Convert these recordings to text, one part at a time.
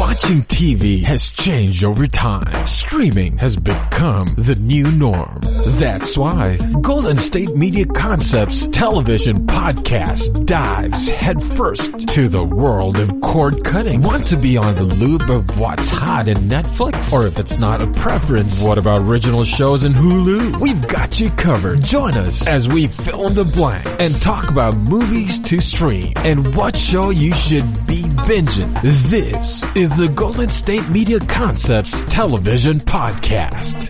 Watching TV has changed over time. Streaming has become the new norm. That's why Golden State Media Concepts television podcast dives headfirst to the world of cord cutting. Want to be on the loop of what's hot in Netflix? Or if it's not a preference, what about original shows in Hulu? We've got you covered. Join us as we fill in the blank and talk about movies to stream and what show you should be binging. This is the Golden State Media Concepts television podcast.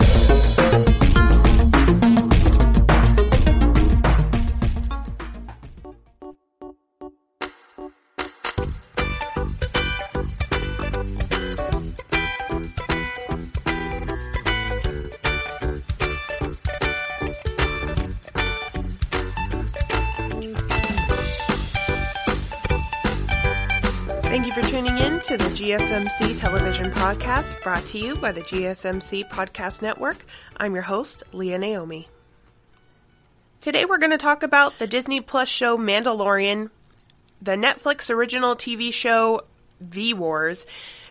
Thank you for tuning in to the GSMC television podcast brought to you by the GSMC Podcast Network. I'm your host, Leah Naomi. Today we're going to talk about the Disney Plus show Mandalorian, the Netflix original TV show V Wars,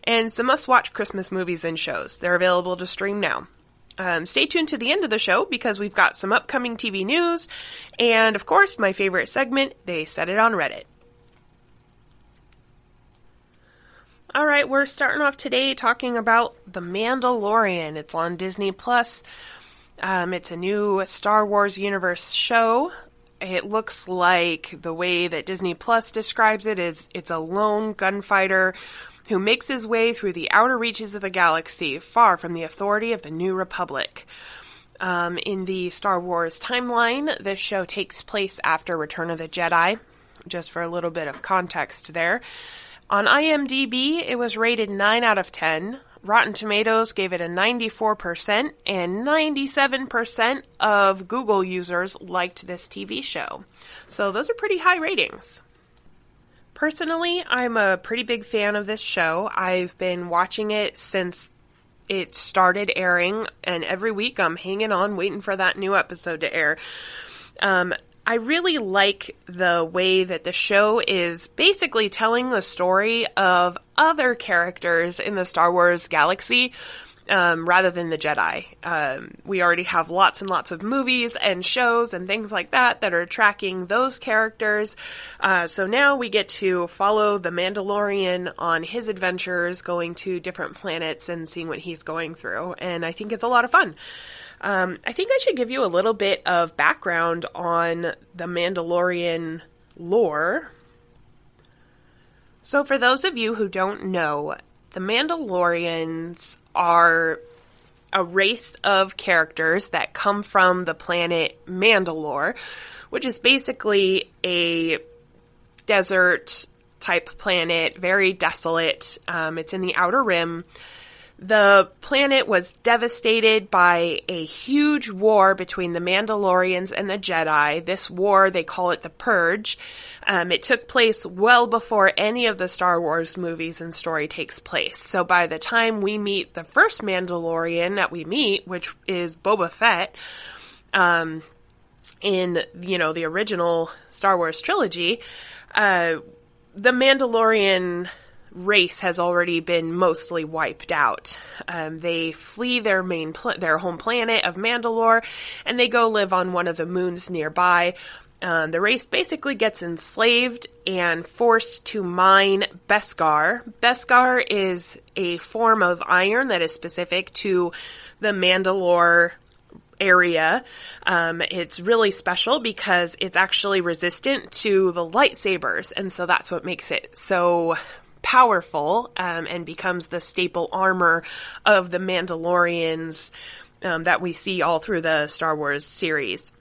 and some must-watch Christmas movies and shows. They're available to stream now. Stay tuned to the end of the show because we've got some upcoming TV news, and of course my favorite segment, They Said It on Reddit. Alright, we're starting off today talking about The Mandalorian. It's on Disney Plus. It's a new Star Wars universe show. It looks like the way that Disney Plus describes it is it's a lone gunfighter who makes his way through the outer reaches of the galaxy, far from the authority of the New Republic. In the Star Wars timeline, this show takes place after Return of the Jedi, just for a little bit of context there. On IMDb, it was rated 9 out of 10. Rotten Tomatoes gave it a 94%, and 97% of Google users liked this TV show. So those are pretty high ratings. Personally, I'm a pretty big fan of this show. I've been watching it since it started airing, and every week I'm hanging on waiting for that new episode to air. I really like the way that the show is basically telling the story of other characters in the Star Wars galaxy, rather than the Jedi. We already have lots and lots of movies and shows and things like that are tracking those characters. So now we get to follow the Mandalorian on his adventures, going to different planets and seeing what he's going through. And I think it's a lot of fun. I think I should give you a little bit of background on the Mandalorian lore. So for those of you who don't know, the Mandalorians are a race of characters that come from the planet Mandalore, which is basically a desert type planet, very desolate. It's in the Outer Rim. The planet was devastated by a huge war between the Mandalorians and the Jedi. This war, they call it the Purge. It took place well before any of the Star Wars movies and story takes place. So by the time we meet the first Mandalorian that we meet, which is Boba Fett, in, the original Star Wars trilogy, the Mandalorian race has already been mostly wiped out. They flee their their home planet of Mandalore, and they go live on one of the moons nearby. The race basically gets enslaved and forced to mine Beskar. Beskar is a form of iron that is specific to the Mandalore area. It's really special because it's actually resistant to the lightsabers, and so that's what makes it so powerful, and becomes the staple armor of the Mandalorians that we see all through the Star Wars series.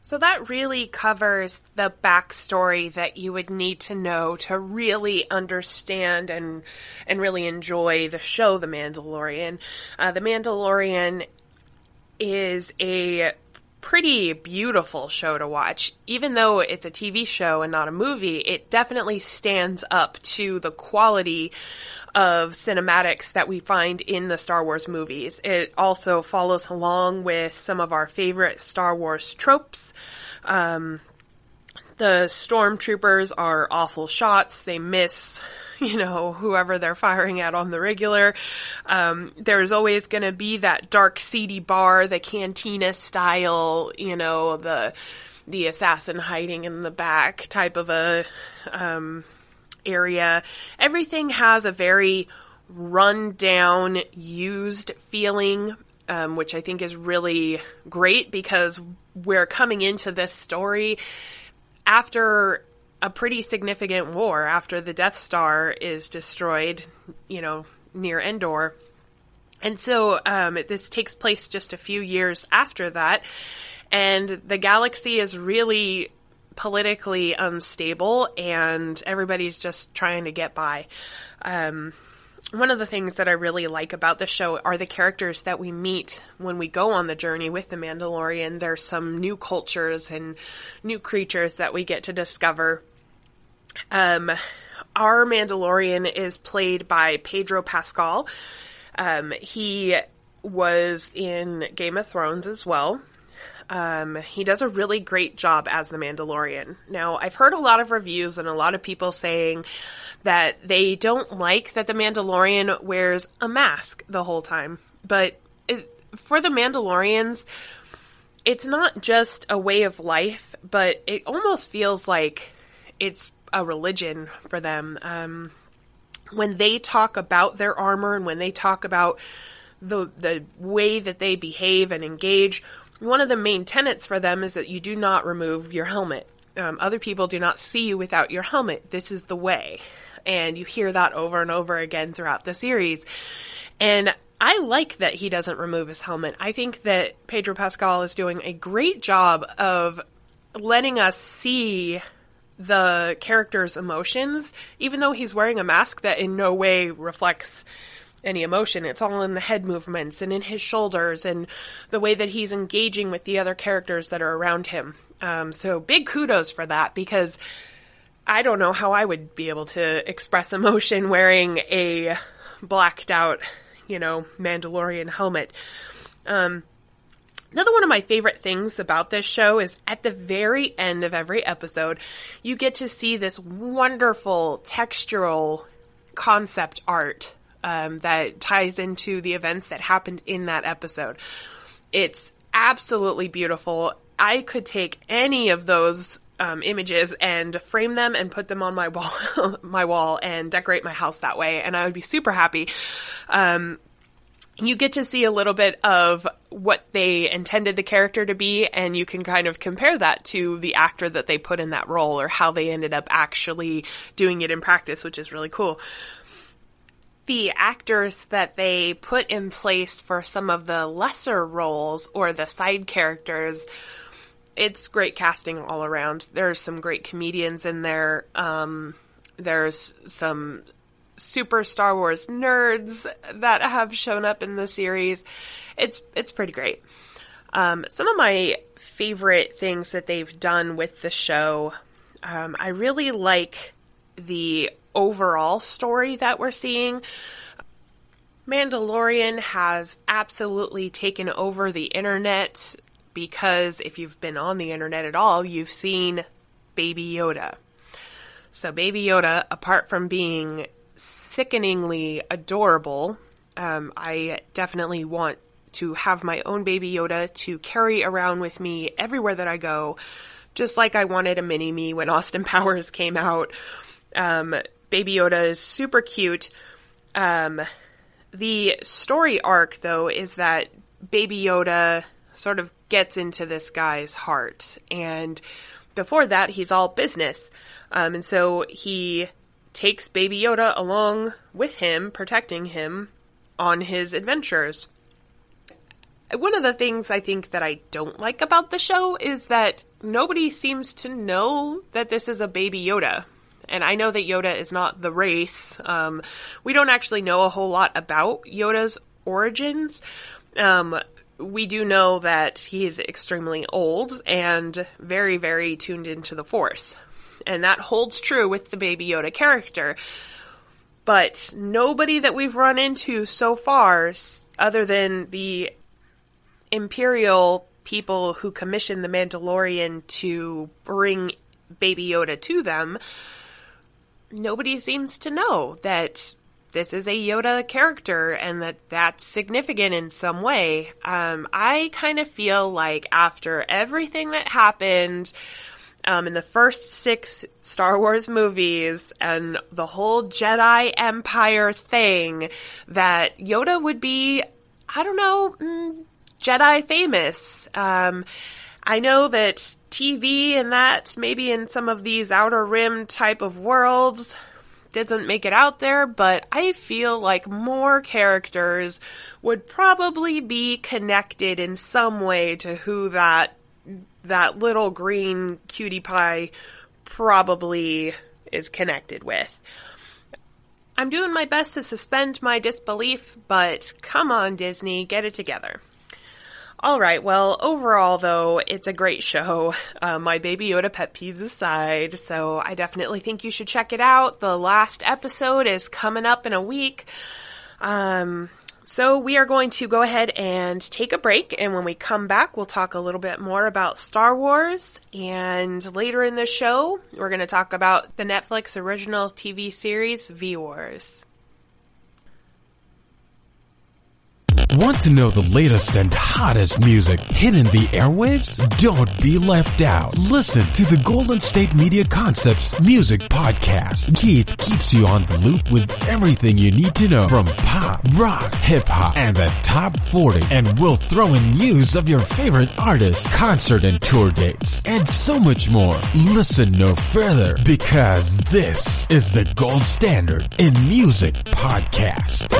So that really covers the backstory that you would need to know to really understand and really enjoy the show The Mandalorian. The Mandalorian is a pretty beautiful show to watch. Even though it's a TV show and not a movie, it definitely stands up to the quality of cinematics that we find in the Star Wars movies. It also follows along with some of our favorite Star Wars tropes. The stormtroopers are awful shots. They miss, whoever they're firing at on the regular. There's always going to be that dark, seedy bar, the cantina style, the assassin hiding in the back type of a area. Everything has a very run down, used feeling, which I think is really great because we're coming into this story after a pretty significant war, after the Death Star is destroyed, near Endor. And so this takes place just a few years after that, and the galaxy is really politically unstable, and everybody's just trying to get by. One of the things that I really like about the show are the characters that we meet when we go on the journey with the Mandalorian. There's some new cultures and new creatures that we get to discover. Our Mandalorian is played by Pedro Pascal. He was in Game of Thrones as well. He does a really great job as the Mandalorian. Now, I've heard a lot of reviews and a lot of people saying that they don't like that the Mandalorian wears a mask the whole time. But for the Mandalorians, it's not just a way of life, but it almost feels like it's a religion for them. When they talk about their armor and when they talk about the way that they behave and engage, one of the main tenets for them is that you do not remove your helmet. Other people do not see you without your helmet. This is the way. And you hear that over and over again throughout the series. And I like that he doesn't remove his helmet. I think that Pedro Pascal is doing a great job of letting us see the character's emotions, even though he's wearing a mask that in no way reflects any emotion. It's all in the head movements and in his shoulders and the way that he's engaging with the other characters that are around him. So big kudos for that, because I don't know how I would be able to express emotion wearing a blacked out, Mandalorian helmet. Another one of my favorite things about this show is at the very end of every episode, you get to see this wonderful textural concept art that ties into the events that happened in that episode. It's absolutely beautiful. I could take any of those images and frame them and put them on my wall and decorate my house that way, and I would be super happy. You get to see a little bit of what they intended the character to be, and you can kind of compare that to the actor that they put in that role or how they ended up actually doing it in practice, which is really cool. The actors that they put in place for some of the lesser roles or the side characters, it's great casting all around. There's some great comedians in there. There's some super Star Wars nerds that have shown up in the series. It's pretty great. Some of my favorite things that they've done with the show, I really like the overall story that we're seeing. Mandalorian has absolutely taken over the internet, because if you've been on the internet at all, you've seen Baby Yoda. So Baby Yoda, apart from being sickeningly adorable, I definitely want to have my own Baby Yoda to carry around with me everywhere that I go, just like I wanted a mini-me when Austin Powers came out. Baby Yoda is super cute. The story arc, though, is that Baby Yoda sort of gets into this guy's heart, and before that, he's all business. And so he takes Baby Yoda along with him, protecting him on his adventures. One of the things I think that I don't like about the show is that nobody seems to know that this is a Baby Yoda. And I know that Yoda is not the race. We don't actually know a whole lot about Yoda's origins. We do know that he is extremely old and very, very tuned into the Force. And that holds true with the Baby Yoda character. But nobody that we've run into so far, other than the Imperial people who commissioned the Mandalorian to bring Baby Yoda to them, nobody seems to know that this is a Yoda character and that that's significant in some way. I kind of feel like after everything that happened in the first 6 Star Wars movies and the whole Jedi Empire thing, that Yoda would be, I don't know, Jedi famous. I know that TV and that, maybe in some of these Outer Rim type of worlds, doesn't make it out there, but I feel like more characters would probably be connected in some way to who that little green cutie pie probably is connected with. I'm doing my best to suspend my disbelief, but come on, Disney, get it together. Alright, well, overall, though, it's a great show. My Baby Yoda pet peeves aside, so I definitely think you should check it out. The last episode is coming up in a week. So we are going to go ahead and take a break, and when we come back, we'll talk a little bit more about Star Wars, and later in the show, we're going to talk about the Netflix original TV series, V-Wars. Want to know the latest and hottest music hitting the airwaves? Don't be left out. Listen to the Golden State Media Concepts Music Podcast. Keith keeps you on the loop with everything you need to know from pop, rock, hip-hop, and the top 40. And we'll throw in news of your favorite artists, concert and tour dates, and so much more. Listen no further, because this is the gold standard in music podcast.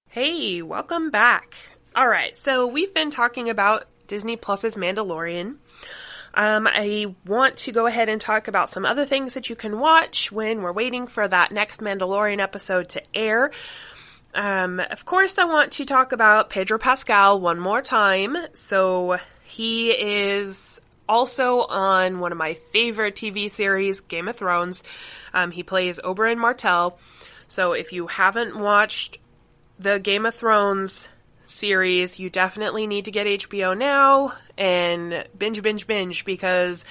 Hey, welcome back. Alright, so we've been talking about Disney Plus's Mandalorian. I want to go ahead and talk about some other things that you can watch when we're waiting for that next Mandalorian episode to air. Of course, I want to talk about Pedro Pascal one more time. So he is also on one of my favorite TV series, Game of Thrones. He plays Oberyn Martell. So if you haven't watched the Game of Thrones series, you definitely need to get HBO now and binge, because,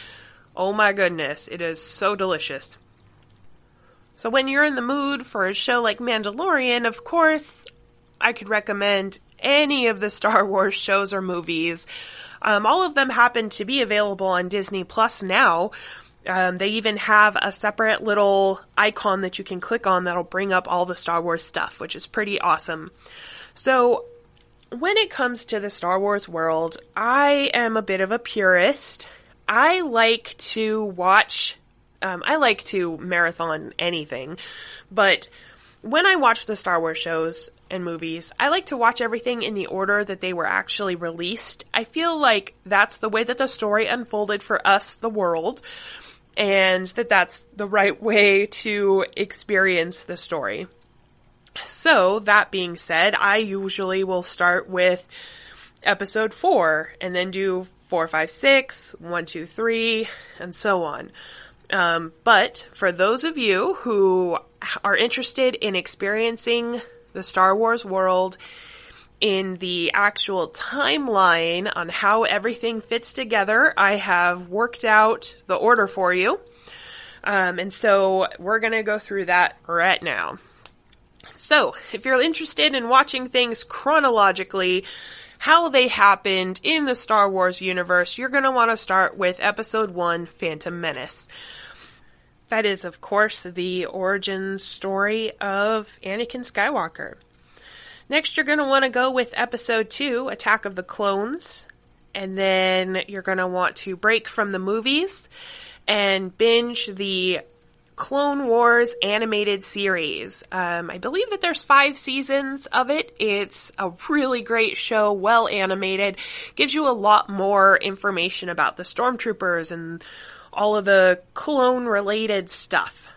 oh my goodness, it is so delicious. So when you're in the mood for a show like Mandalorian, of course, I could recommend any of the Star Wars shows or movies. All of them happen to be available on Disney Plus now. They even have a separate little icon that you can click on that'll bring up all the Star Wars stuff, which is pretty awesome. So, when it comes to the Star Wars world, I am a bit of a purist. I like to marathon anything, but when I watch the Star Wars shows and movies, I like to watch everything in the order that they were actually released. I feel like that's the way that the story unfolded for us, the world, and that's the right way to experience the story. So, that being said, I usually will start with episode 4, and then do 4, 5, 6, 1, 2, 3, and so on. But for those of you who are interested in experiencing the Star Wars world in the actual timeline on how everything fits together, I have worked out the order for you. And so we're going to go through that right now. So, if you're interested in watching things chronologically, how they happened in the Star Wars universe, you're going to want to start with Episode 1, Phantom Menace. That is, of course, the origin story of Anakin Skywalker. Next, you're going to want to go with Episode 2, Attack of the Clones. And then you're going to want to break from the movies and binge the Clone Wars animated series. I believe that there's 5 seasons of it. It's a really great show, well animated, gives you a lot more information about the stormtroopers and all of the clone related stuff.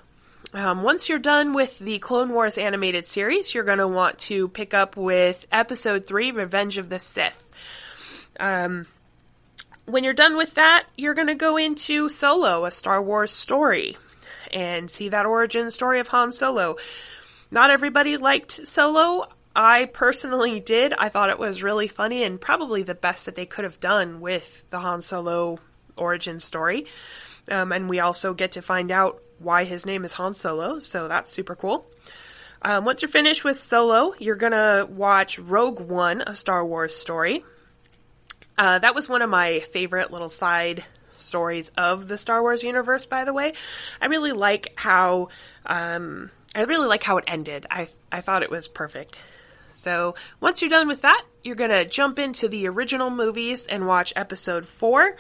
Once you're done with the Clone Wars animated series, you're going to want to pick up with Episode 3, Revenge of the Sith. When you're done with that, you're going to go into Solo, a Star Wars story, and see that origin story of Han Solo. Not everybody liked Solo. I personally did. I thought it was really funny and probably the best that they could have done with the Han Solo origin story. And we also get to find out why his name is Han Solo, so that's super cool. Once you're finished with Solo, you're going to watch Rogue One, a Star Wars story. That was one of my favorite little side stories of the Star Wars universe, by the way. I really like how it ended. I thought it was perfect. So once you're done with that, you're going to jump into the original movies and watch Episode 4,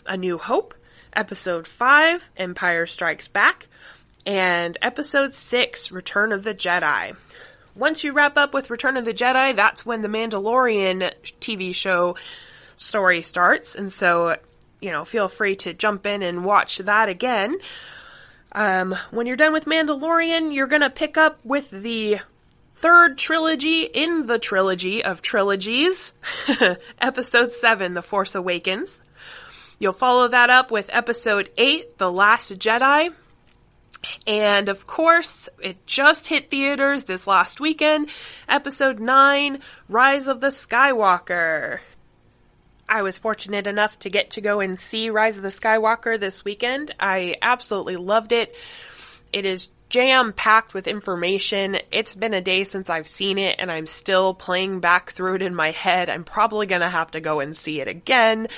A New Hope, Episode 5, Empire Strikes Back, and Episode 6, Return of the Jedi. Once you wrap up with Return of the Jedi, that's when the Mandalorian TV show story starts, and so, feel free to jump in and watch that again. When you're done with Mandalorian, you're gonna pick up with the third trilogy in the trilogy of trilogies, Episode 7, The Force Awakens. You'll follow that up with Episode 8, The Last Jedi. And of course, it just hit theaters this last weekend, Episode 9, Rise of the Skywalker. I was fortunate enough to get to go and see Rise of the Skywalker this weekend. I absolutely loved it. It is jam-packed with information. It's been a day since I've seen it, and I'm still playing back through it in my head. I'm probably going to have to go and see it again.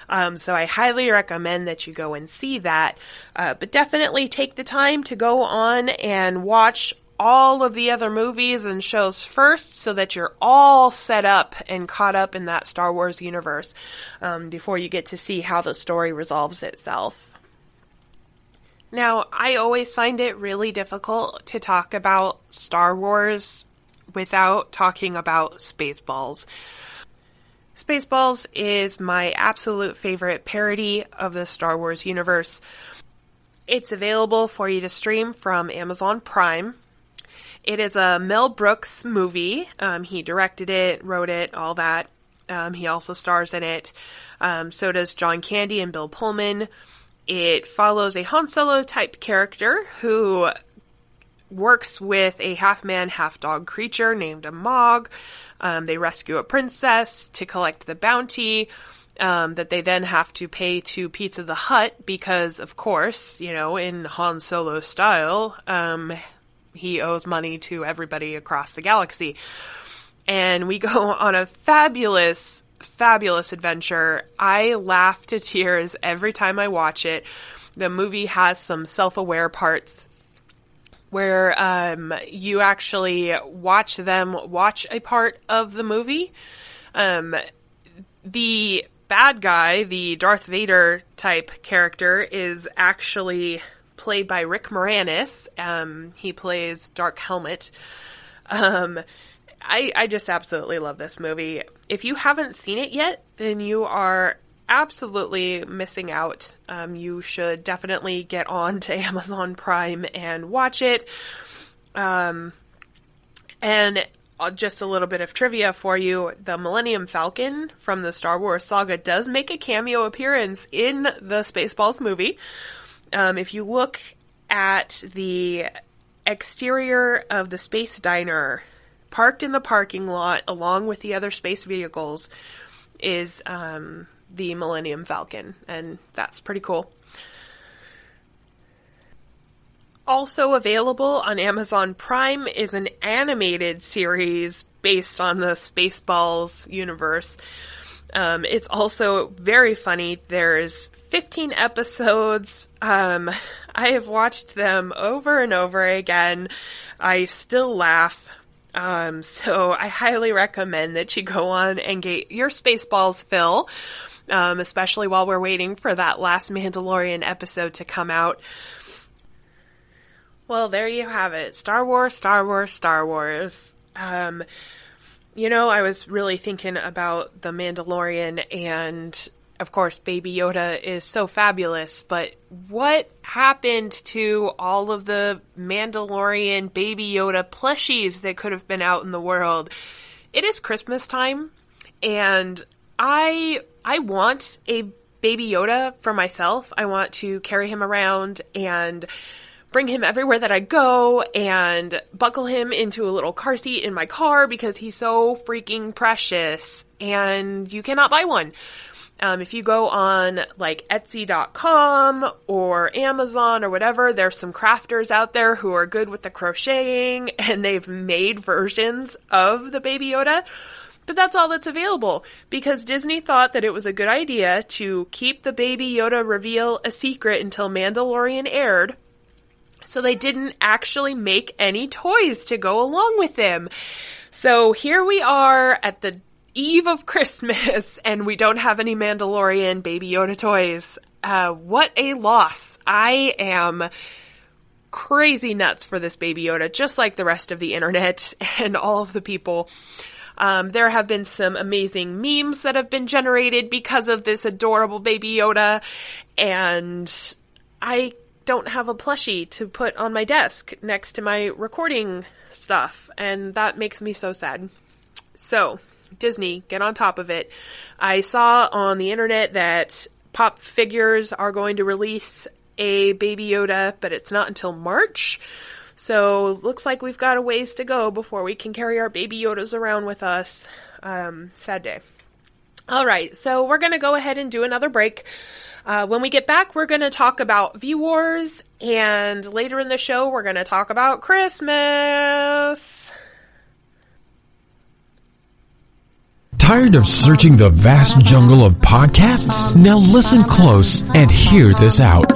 So I highly recommend that you go and see that. But definitely take the time to go on and watch all of the other movies and shows first so that you're all set up and caught up in that Star Wars universe before you get to see how the story resolves itself. Now, I always find it really difficult to talk about Star Wars without talking about Spaceballs. Spaceballs is my absolute favorite parody of the Star Wars universe. It's available for you to stream from Amazon Prime. It is a Mel Brooks movie. He directed it, wrote it, all that. He also stars in it. So does John Candy and Bill Pullman. It follows a Han Solo type character who works with a half-man, half-dog creature named a Mog. They rescue a princess to collect the bounty that they then have to pay to Pizza the Hut because, of course, in Han Solo style, he owes money to everybody across the galaxy. And we go on a fabulous adventure. I laugh to tears every time I watch it. The movie has some self-aware parts where you actually watch them watch a part of the movie. The bad guy, the Darth Vader type character, is actually played by Rick Moranis. He plays Dark Helmet. I just absolutely love this movie. If you haven't seen it yet, then you are absolutely missing out. You should definitely get on to Amazon Prime and watch it. And just a little bit of trivia for you. The Millennium Falcon from the Star Wars saga does make a cameo appearance in the Spaceballs movie. If you look at the exterior of the space diner, parked in the parking lot along with the other space vehicles, is the Millennium Falcon, and that's pretty cool. Also available on Amazon Prime is an animated series based on the Spaceballs universe. It's also very funny. There's 15 episodes. I have watched them over and over again. I still laugh. So I highly recommend that you go on and get your Spaceballs fill, especially while we're waiting for that last Mandalorian episode to come out. Well, there you have it. Star Wars, Star Wars, Star Wars. I was really thinking about the Mandalorian, and of course, Baby Yoda is so fabulous, but what happened to all of the Mandalorian Baby Yoda plushies that could have been out in the world? It is Christmas time, and I want a Baby Yoda for myself. I want to carry him around and bring him everywhere that I go and buckle him into a little car seat in my car because he's so freaking precious, and you cannot buy one. If you go on like Etsy.com or Amazon or whatever, there's some crafters out there who are good with the crocheting, and they've made versions of the Baby Yoda. But that's all that's available because Disney thought that it was a good idea to keep the Baby Yoda reveal a secret until Mandalorian aired. So they didn't actually make any toys to go along with him. So here we are at the eve of Christmas, and we don't have any Mandalorian Baby Yoda toys. What a loss. I am crazy nuts for this Baby Yoda, just like the rest of the internet and all of the people. There have been some amazing memes that have been generated because of this adorable Baby Yoda, and I don't have a plushie to put on my desk next to my recording stuff, and that makes me so sad. So, Disney, get on top of it. I saw on the internet that Pop Figures are going to release a Baby Yoda, but it's not until March. So, looks like we've got a ways to go before we can carry our Baby Yodas around with us. Sad day. Alright, so we're going to go ahead and do another break. When we get back, we're going to talk about V-Wars, and later in the show, we're going to talk about Christmas. Tired of searching the vast jungle of podcasts? Now listen close and hear this out.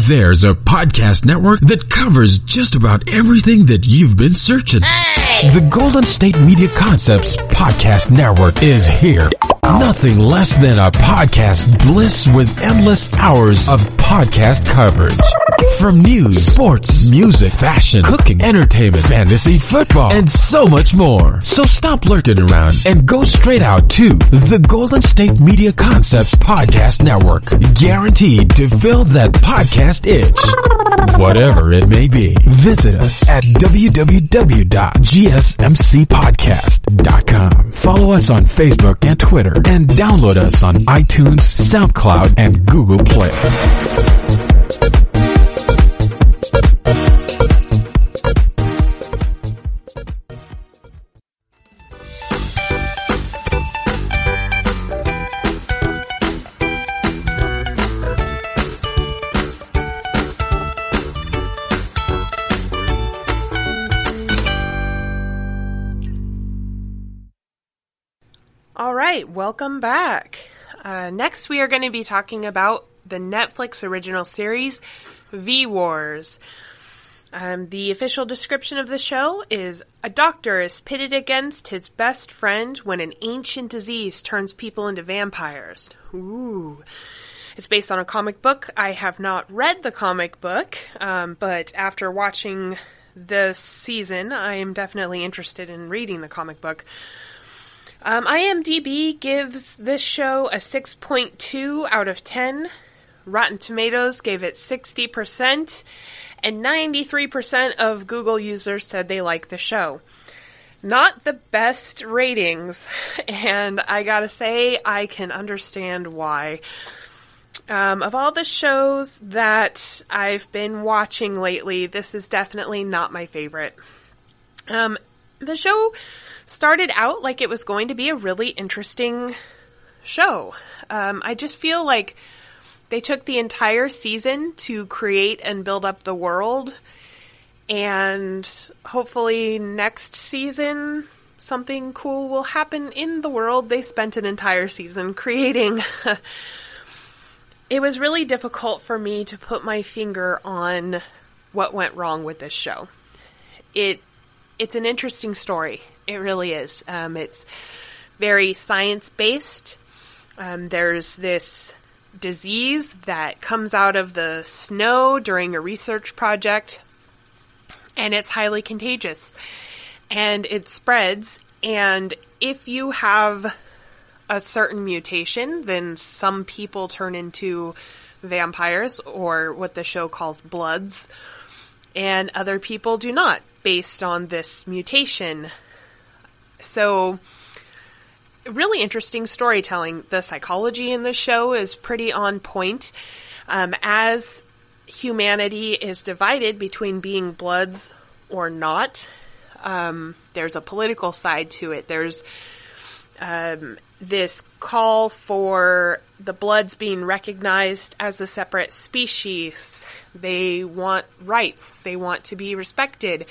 There's a podcast network that covers just about everything that you've been searching. Hey! The Golden State Media Concepts Podcast Network is here. Nothing less than a podcast bliss with endless hours of podcast coverage. From news, sports, music, fashion, cooking, entertainment, fantasy, football, and so much more. So stop lurking around and go straight out to the Golden State Media Concepts Podcast Network. Guaranteed to fill that podcast itch. Whatever it may be. Visit us at www.gsmcpodcast.com. Follow us on Facebook and Twitter, and download us on iTunes, SoundCloud, and Google Play. Alright, welcome back. Next we are going to be talking about the Netflix original series, V-Wars. The official description of the show is, a doctor is pitted against his best friend when an ancient disease turns people into vampires. Ooh. It's based on a comic book. I have not read the comic book, but after watching this season, I am definitely interested in reading the comic book. IMDb gives this show a 6.2 out of 10. Rotten Tomatoes gave it 60%, and 93% of Google users said they like the show. Not the best ratings, and I gotta say, I can understand why. Of all the shows that I've been watching lately, this is definitely not my favorite. The show started out like it was going to be a really interesting show. I just feel like they took the entire season to create and build up the world, and hopefully next season something cool will happen in the world they spent an entire season creating. It was really difficult for me to put my finger on what went wrong with this show. It's an interesting story. It really is. It's very science-based. There's this disease that comes out of the snow during a research project, and it's highly contagious. And it spreads, and if you have a certain mutation, then some people turn into vampires, or what the show calls bloods, and other people do not, based on this mutation. So really interesting storytelling. The psychology in the show is pretty on point. As humanity is divided between being Bloods or not, there's a political side to it. There's this call for the Bloods being recognized as a separate species. They want rights. They want to be respected.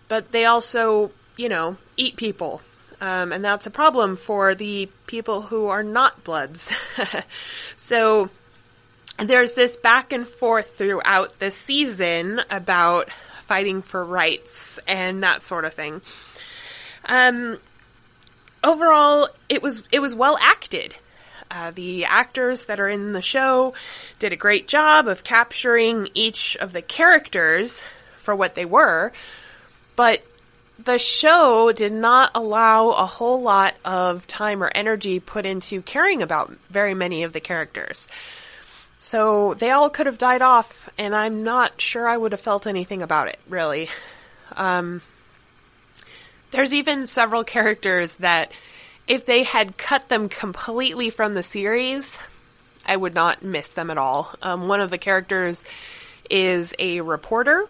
But they also, eat people. And that's a problem for the people who are not Bloods. So there's this back and forth throughout the season about fighting for rights and that sort of thing. Overall, it was well acted. The actors that are in the show did a great job of capturing each of the characters for what they were, but the show did not allow a whole lot of time or energy put into caring about very many of the characters. So they all could have died off, and I'm not sure I would have felt anything about it, really. There's even several characters that, if they had cut them completely from the series, I would not miss them at all. One of the characters is a reporter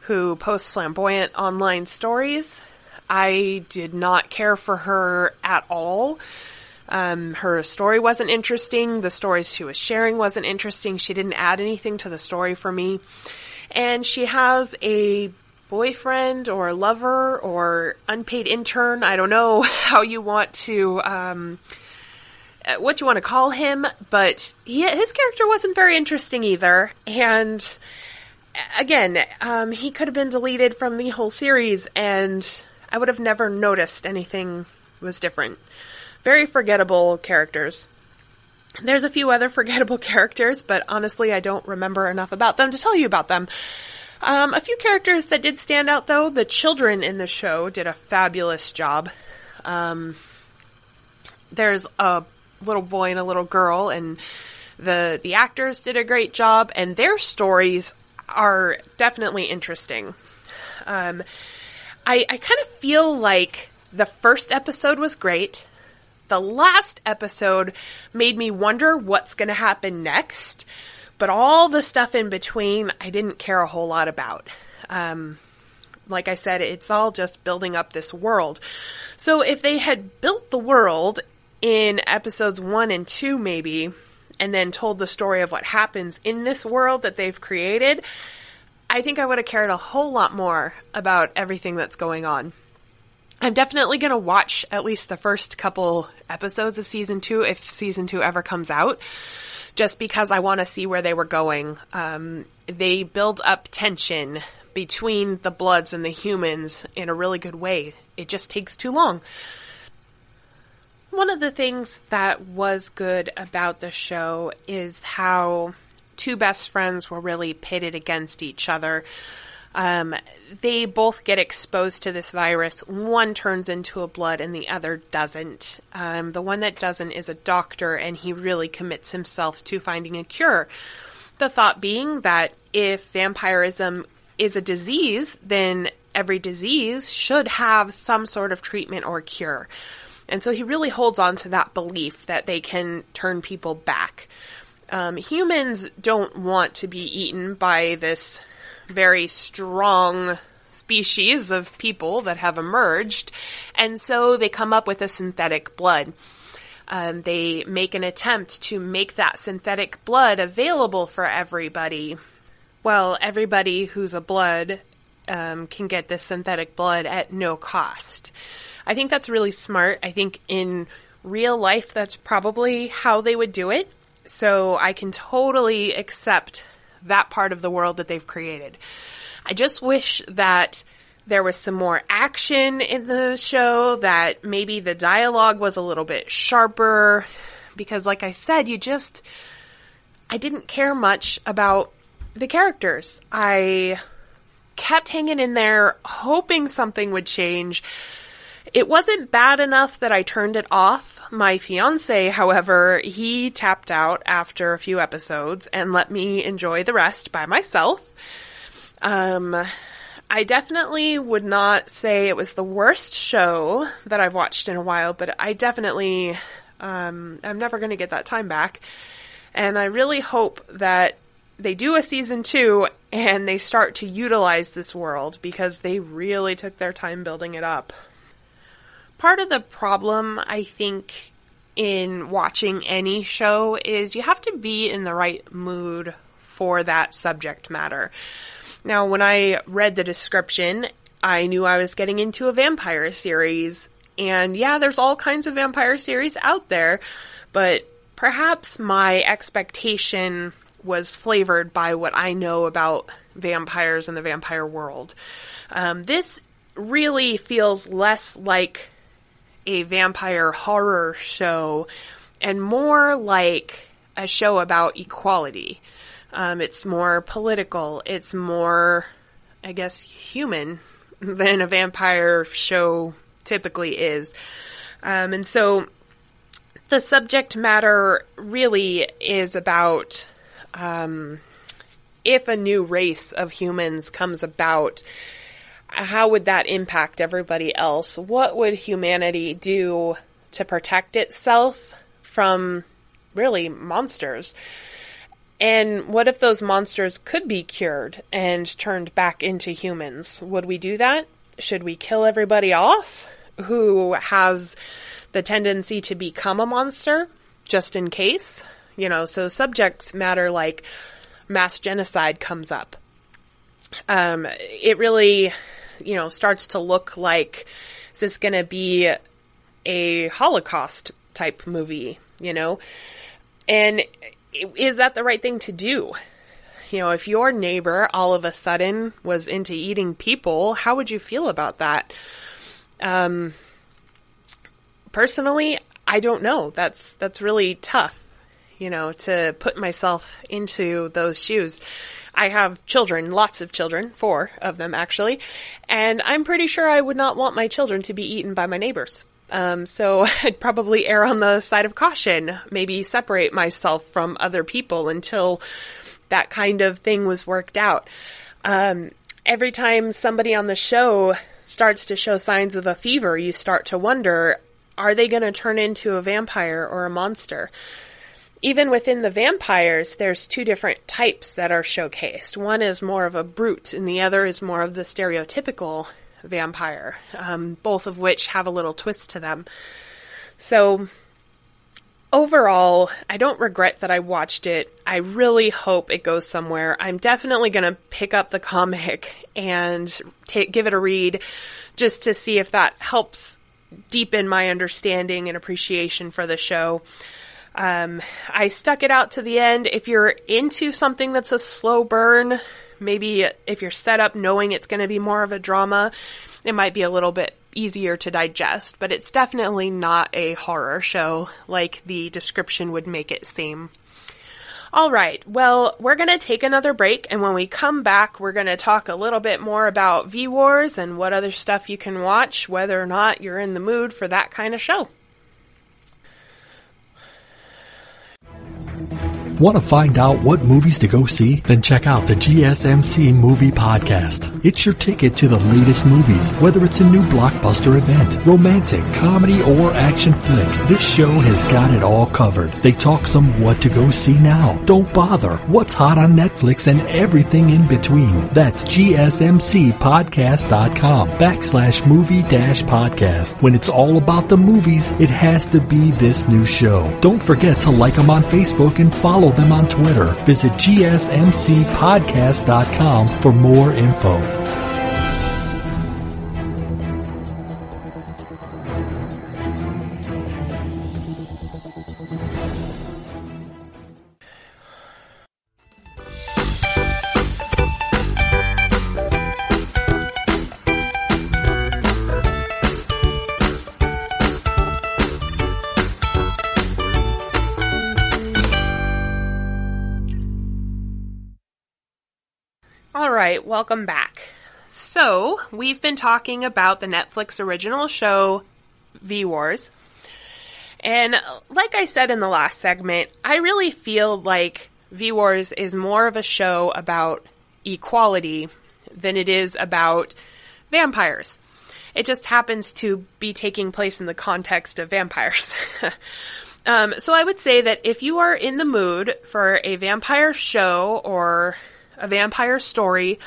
who posts flamboyant online stories. I did not care for her at all. Her story wasn't interesting. The stories she was sharing wasn't interesting. She didn't add anything to the story for me. And she has a boyfriend or lover or unpaid intern. I don't know how you want to, what you want to call him, but his character wasn't very interesting either. And again, he could have been deleted from the whole series and I would have never noticed anything was different. Very forgettable characters. There's a few other forgettable characters, but honestly, I don't remember enough about them to tell you about them. A few characters that did stand out, though. The children in the show did a fabulous job. There's a little boy and a little girl, and the actors did a great job, and their stories are definitely interesting. I kind of feel like the first episode was great. The last episode made me wonder what's going to happen next. But all the stuff in between, I didn't care a whole lot about. Like I said, it's all just building up this world. So if they had built the world in episodes 1 and 2 maybe, and then told the story of what happens in this world that they've created, I think I would have cared a whole lot more about everything that's going on. I'm definitely going to watch at least the first couple episodes of season 2 if season 2 ever comes out. Just because I want to see where they were going. They build up tension between the Bloods and the humans in a really good way. It just takes too long. One of the things that was good about the show is how two best friends were really pitted against each other. They both get exposed to this virus. One turns into a Blood and the other doesn't. The one that doesn't is a doctor, and he really commits himself to finding a cure. The thought being that if vampirism is a disease, then every disease should have some sort of treatment or cure. And so he really holds on to that belief that they can turn people back. Humans don't want to be eaten by this very strong species of people that have emerged, and so they come up with a synthetic blood. They make an attempt to make that synthetic blood available for everybody. Well, everybody who's a Blood can get this synthetic blood at no cost. I think that's really smart. I think in real life that's probably how they would do it, so I can totally accept that part of the world that they've created. I just wish that there was some more action in the show, that maybe the dialogue was a little bit sharper, because like I said, I didn't care much about the characters. I kept hanging in there, hoping something would change. It wasn't bad enough that I turned it off. My fiance, however, he tapped out after a few episodes and let me enjoy the rest by myself. I I definitely would not say it was the worst show that I've watched in a while, but I definitely, I'm never going to get that time back. And I really hope that they do a season 2 and they start to utilize this world, because they really took their time building it up. Part of the problem, I think, in watching any show is you have to be in the right mood for that subject matter. Now, when I read the description, I knew I was getting into a vampire series. And yeah, there's all kinds of vampire series out there, but perhaps my expectation was flavored by what I know about vampires and the vampire world. This really feels less like a vampire horror show and more like a show about equality. It's more political. It's more, I guess, human than a vampire show typically is. And so the subject matter really is about if a new race of humans comes about, how would that impact everybody else? What would humanity do to protect itself from really monsters? And what if those monsters could be cured and turned back into humans? Would we do that? Should we kill everybody off who has the tendency to become a monster, just in case? You know, so subject matter like mass genocide comes up. It really, you know, starts to look like, is this going to be a Holocaust type movie, you know? And is that the right thing to do? You know, if your neighbor all of a sudden was into eating people, how would you feel about that? Personally, I don't know. That's really tough, you know, to put myself into those shoes. I have children, lots of children, 4 of them actually, and I'm pretty sure I would not want my children to be eaten by my neighbors. So I'd probably err on the side of caution, maybe separate myself from other people until that kind of thing was worked out. Every time somebody on the show starts to show signs of a fever, you start to wonder, are they going to turn into a vampire or a monster? Even within the vampires, there's 2 different types that are showcased. One is more of a brute, and the other is more of the stereotypical vampire, both of which have a little twist to them. So overall, I don't regret that I watched it. I really hope it goes somewhere. I'm definitely going to pick up the comic and give it a read just to see if that helps deepen my understanding and appreciation for the show. I stuck it out to the end. If you're into something that's a slow burn, maybe if you're set up knowing it's going to be more of a drama, it might be a little bit easier to digest, but it's definitely not a horror show like the description would make it seem. All right, well, we're going to take another break, and when we come back, we're going to talk a little bit more about V-Wars and what other stuff you can watch, whether or not you're in the mood for that kind of show. Want to find out what movies to go see? Then check out the GSMC Movie Podcast. It's your ticket to the latest movies, whether it's a new blockbuster event, romantic, comedy, or action flick. This show has got it all covered. They talk some what to go see now. Don't bother. What's hot on Netflix and everything in between. That's gsmcpodcast.com/movie-podcast. When it's all about the movies, it has to be this new show. Don't forget to like them on Facebook and follow them on Twitter. Visit gsmcpodcast.com for more info. Alright, welcome back. So, we've been talking about the Netflix original show, V-Wars. And like I said in the last segment, I really feel like V-Wars is more of a show about equality than it is about vampires. It just happens to be taking place in the context of vampires. So I would say that if you are in the mood for a vampire show or a vampire story,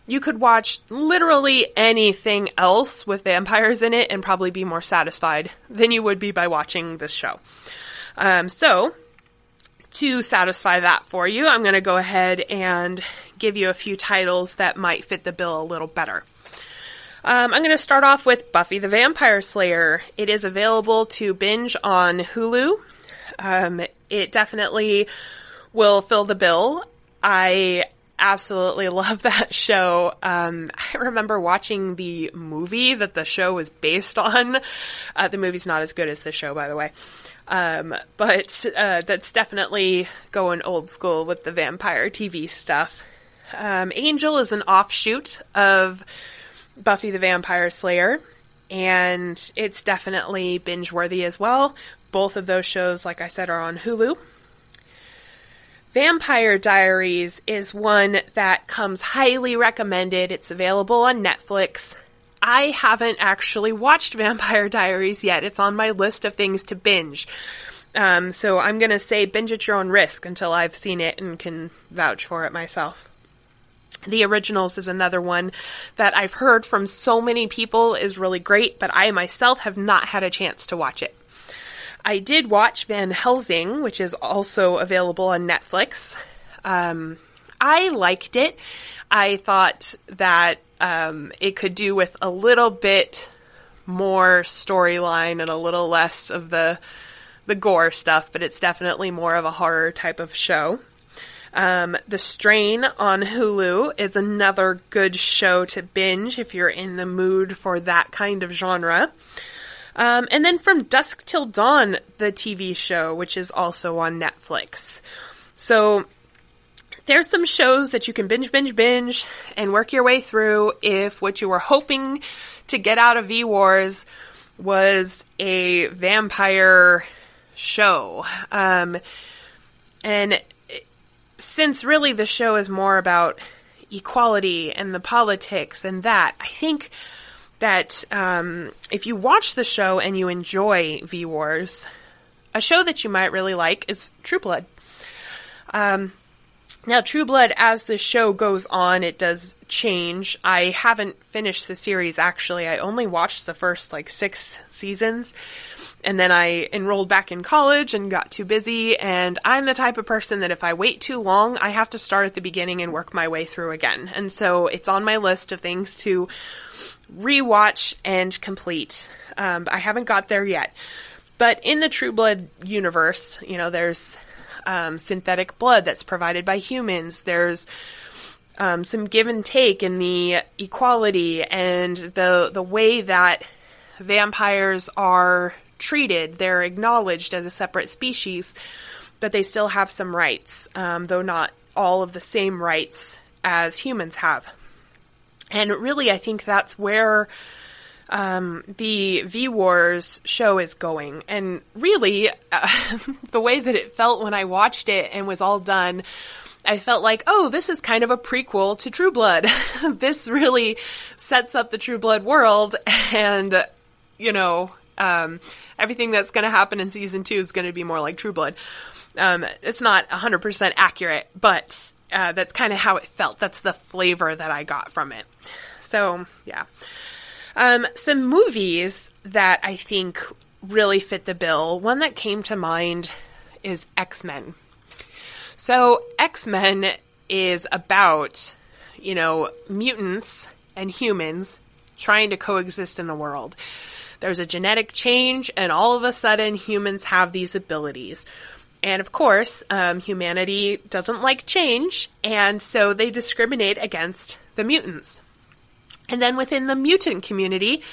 you could watch literally anything else with vampires in it and probably be more satisfied than you would be by watching this show. So to satisfy that for you, I'm going to go ahead and give you a few titles that might fit the bill a little better. I'm going to start off with Buffy the Vampire Slayer. It is available to binge on Hulu. It definitely will fill the bill. I absolutely love that show. I remember watching the movie that the show was based on. The movie's not as good as the show, by the way. But that's definitely going old school with the vampire TV stuff. Angel is an offshoot of Buffy the Vampire Slayer, and it's definitely binge-worthy as well. Both of those shows, like I said, are on Hulu. Vampire Diaries is one that comes highly recommended. It's available on Netflix. I haven't actually watched Vampire Diaries yet. It's on my list of things to binge. So I'm going to say binge at your own risk until I've seen it and can vouch for it myself. The Originals is another one that I've heard from so many people is really great, but I myself have not had a chance to watch it. I did watch Van Helsing, which is also available on Netflix. I liked it. I thought that it could do with a little bit more storyline and a little less of the gore stuff, but it's definitely more of a horror type of show. The Strain on Hulu is another good show to binge if you're in the mood for that kind of genre. And then From Dusk Till Dawn, the TV show, which is also on Netflix. So there's some shows that you can binge, and work your way through if what you were hoping to get out of V-Wars was a vampire show. And since really the show is more about equality and the politics and that, I think that if you watch the show and you enjoy V-Wars, a show that you might really like is True Blood. Now, True Blood, as the show goes on, it does change. I haven't finished the series, actually. I only watched the first, 6 seasons. And then I enrolled back in college and got too busy. And I'm the type of person that if I wait too long, I have to start at the beginning and work my way through again. And so it's on my list of things to rewatch and complete. I haven't got there yet. But in the True Blood universe, there's synthetic blood that's provided by humans. There's some give and take in the equality and the way that vampires are treated. They're acknowledged as a separate species, but they still have some rights, though not all of the same rights as humans have. And really, I think that's where the V-Wars show is going. And really, the way that it felt when I watched it and was all done, I felt like, oh, this is kind of a prequel to True Blood. This really sets up the True Blood world, and, everything that's going to happen in season 2 is going to be more like True Blood. It's not 100% accurate, but that's kind of how it felt. That's the flavor that I got from it. So, yeah. Some movies that I think really fit the bill. One that came to mind is X-Men. So, X-Men is about, mutants and humans trying to coexist in the world. There's a genetic change, and all of a sudden, humans have these abilities. And of course, humanity doesn't like change, and so they discriminate against the mutants. And then within the mutant community,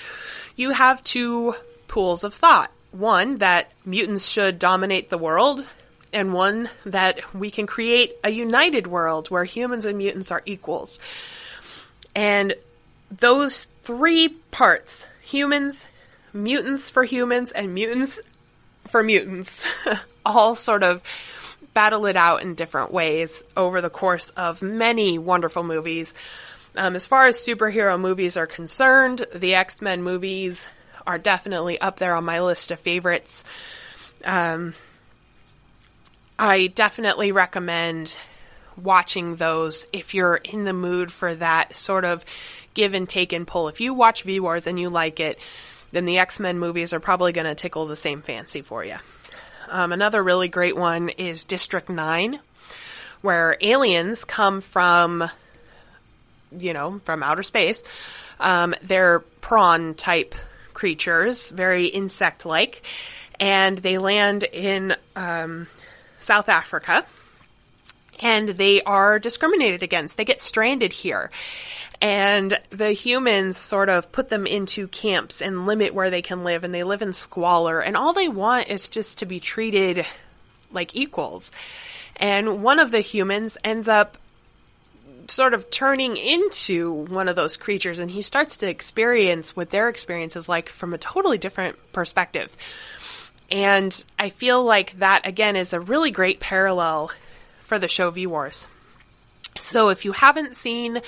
you have 2 pools of thought. One, that mutants should dominate the world, and one that we can create a united world where humans and mutants are equals. And those 3 parts, humans, mutants for humans, and mutants for mutants, all sort of battle it out in different ways over the course of many wonderful movies. As far as superhero movies are concerned, the X-Men movies are definitely up there on my list of favorites. I definitely recommend watching those if you're in the mood for that sort of give and take and pull. If you watch V-Wars and you like it, then the X-Men movies are probably going to tickle the same fancy for you. Another really great one is District 9, where aliens come from, from outer space. They're prawn-type creatures, very insect-like, and they land in South Africa, and they are discriminated against. They get stranded here. And the humans sort of put them into camps and limit where they can live, and they live in squalor, and all they want is just to be treated like equals. And one of the humans ends up sort of turning into one of those creatures, and he starts to experience what their experience is like from a totally different perspective. And I feel like that, again, is a really great parallel for the show V-Wars. So if you haven't seen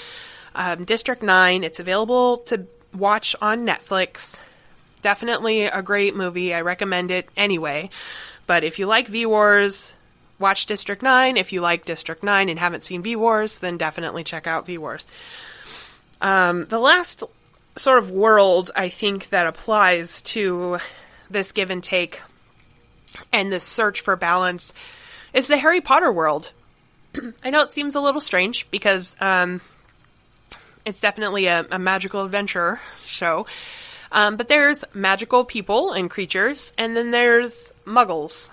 District 9, it's available to watch on Netflix. Definitely a great movie. I recommend it anyway. But if you like V-Wars, watch District 9. If you like District 9 and haven't seen V-Wars, then definitely check out V-Wars. The last sort of world I think that applies to this give and take and this search for balance is the Harry Potter world. I know it seems a little strange because it's definitely a magical adventure show. But there's magical people and creatures, and then there's muggles.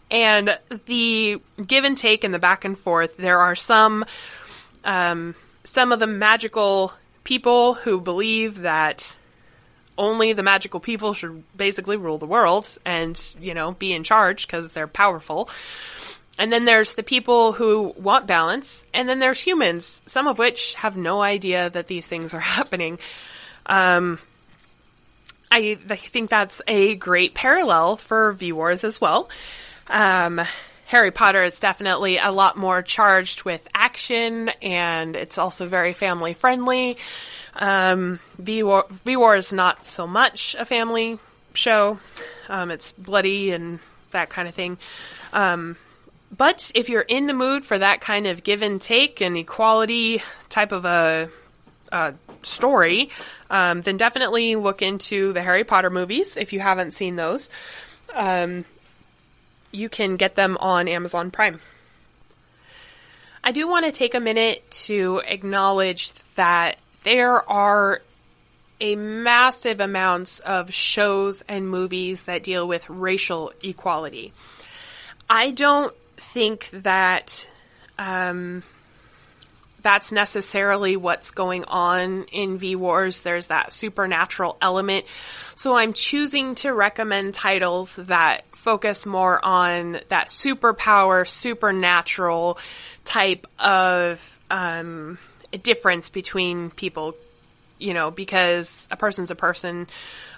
And the give and take and the back and forth, there are some of the magical people who believe that only the magical people should basically rule the world and, be in charge because they're powerful. And then there's the people who want balance, and then there's humans, some of which have no idea that these things are happening. I think that's a great parallel for V-Wars as well. Harry Potter is definitely a lot more charged with action, and it's also very family friendly. V-Wars is not so much a family show. It's bloody and that kind of thing. But if you're in the mood for that kind of give and take and equality type of a story, then definitely look into the Harry Potter movies if you haven't seen those. You can get them on Amazon Prime. I do want to take a minute to acknowledge that there are a massive amounts of shows and movies that deal with racial equality. I don't think that that's necessarily what's going on in V-Wars. There's that supernatural element. So I'm choosing to recommend titles that focus more on that superpower, supernatural type of difference between people, because a person's a person,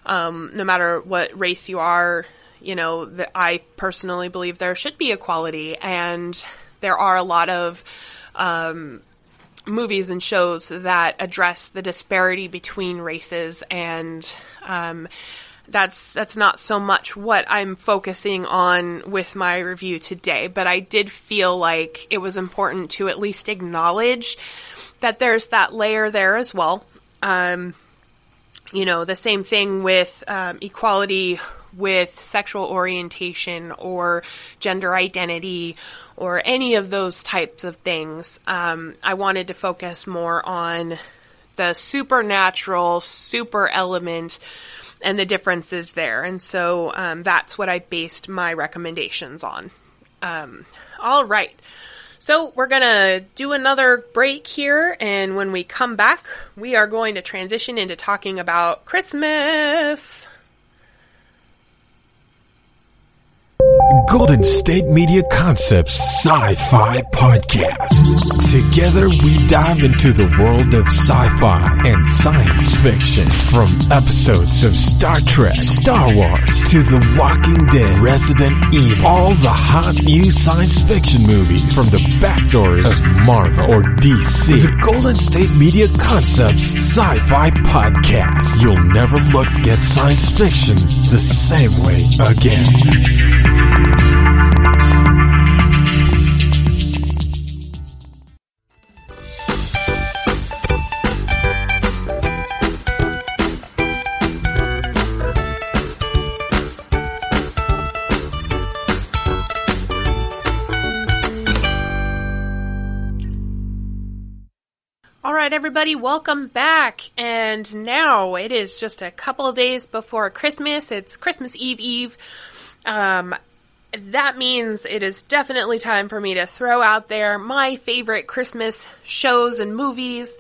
no matter what race you are. That I personally believe there should be equality, and there are a lot of movies and shows that address the disparity between races, and that's not so much what I'm focusing on with my review today, but I did feel like it was important to at least acknowledge that there's that layer there as well. The same thing with equality with sexual orientation or gender identity or any of those types of things. I wanted to focus more on the supernatural, super element and the differences there. And so that's what I based my recommendations on. All right. So we're going to do another break here, and when we come back, we are going to transition into talking about Christmas. Golden State Media Concepts Sci-Fi Podcast. Together we dive into the world of sci-fi and science fiction. From episodes of Star Trek, Star Wars, to The Walking Dead, Resident Evil, all the hot new science fiction movies from the back doors of Marvel or DC. The Golden State Media Concepts Sci-Fi Podcast. You'll never look at science fiction the same way again. Alright everybody, welcome back, and now it is just a couple of days before Christmas. It's Christmas Eve. That means it is definitely time for me to throw out there my favorite Christmas shows and movies.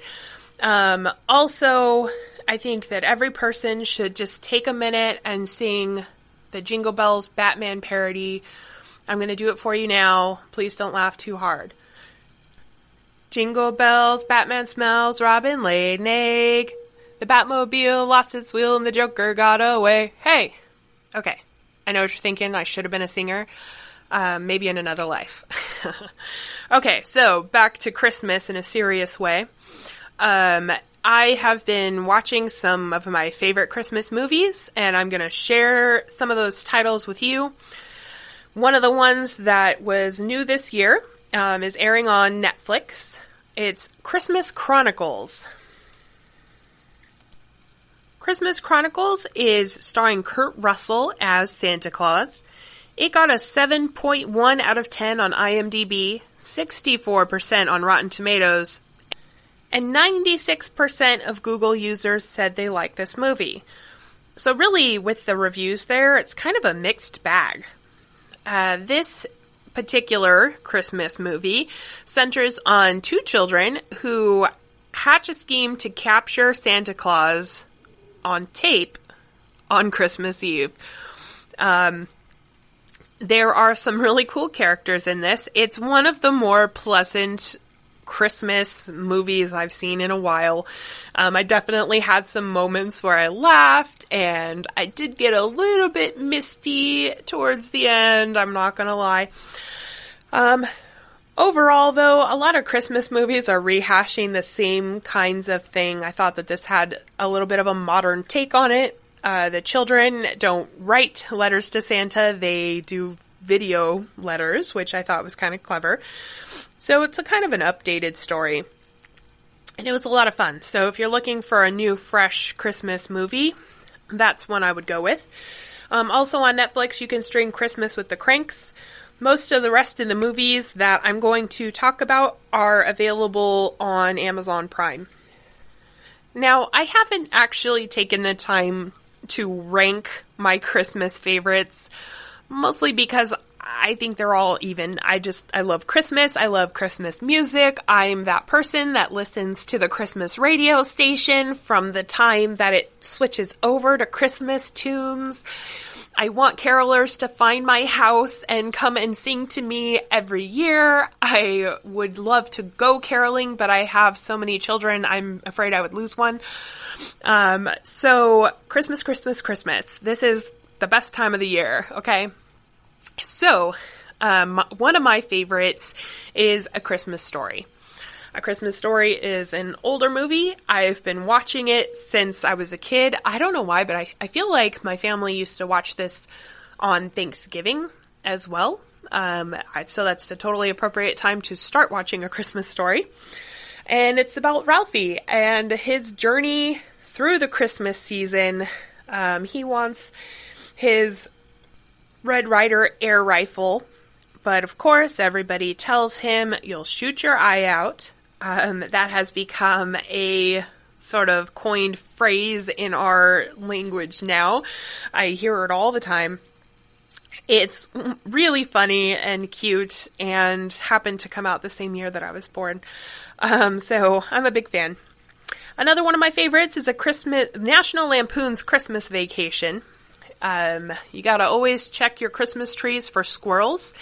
Also, I think that every person should just take a minute and sing the Jingle Bells Batman parody. I'm going to do it for you now. Please don't laugh too hard. Jingle bells, Batman smells, Robin laid an egg. The Batmobile lost its wheel and the Joker got away. Hey! Okay. I know what you're thinking. I should have been a singer. Maybe in another life. Okay, so back to Christmas in a serious way. I have been watching some of my favorite Christmas movies, and I'm going to share some of those titles with you. One of the ones that was new this year is airing on Netflix. It's Christmas Chronicles. Christmas Chronicles is starring Kurt Russell as Santa Claus. It got a 7.1 out of 10 on IMDb, 64% on Rotten Tomatoes, and 96% of Google users said they like this movie. So really, with the reviews there, it's kind of a mixed bag. This particular Christmas movie centers on two children who hatch a scheme to capture Santa Claus on tape on Christmas Eve. There are some really cool characters in this. It's one of the more pleasant Christmas movies I've seen in a while. I definitely had some moments where I laughed, and I did get a little bit misty towards the end, I'm not gonna lie. Overall, though, a lot of Christmas movies are rehashing the same kinds of thing. I thought that this had a little bit of a modern take on it. The children don't write letters to Santa, they do video letters, which I thought was kind of clever. So it's a kind of an updated story. And it was a lot of fun. So if you're looking for a new, fresh Christmas movie, that's one I would go with. Also on Netflix, you can stream Christmas with the Cranks. Most of the rest of the movies that I'm going to talk about are available on Amazon Prime. Now, I haven't actually taken the time to rank my Christmas favorites, mostly because I think they're all even. I love Christmas. I love Christmas music. I'm that person that listens to the Christmas radio station from the time that it switches over to Christmas tunes. I want carolers to find my house and come and sing to me every year. I would love to go caroling, but I have so many children, I'm afraid I would lose one. So Christmas. This is the best time of the year, okay? So, one of my favorites is A Christmas Story. A Christmas Story is an older movie. I've been watching it since I was a kid. I don't know why, but I feel like my family used to watch this on Thanksgiving as well. So that's a totally appropriate time to start watching A Christmas Story. And it's about Ralphie and his journey through the Christmas season. He wants his Red Ryder air rifle, but of course everybody tells him, you'll shoot your eye out. That has become a sort of coined phrase in our language now. I hear it all the time. It's really funny and cute and happened to come out the same year that I was born. So I'm a big fan. Another one of my favorites is National Lampoon's Christmas Vacation. You gotta always check your Christmas trees for squirrels.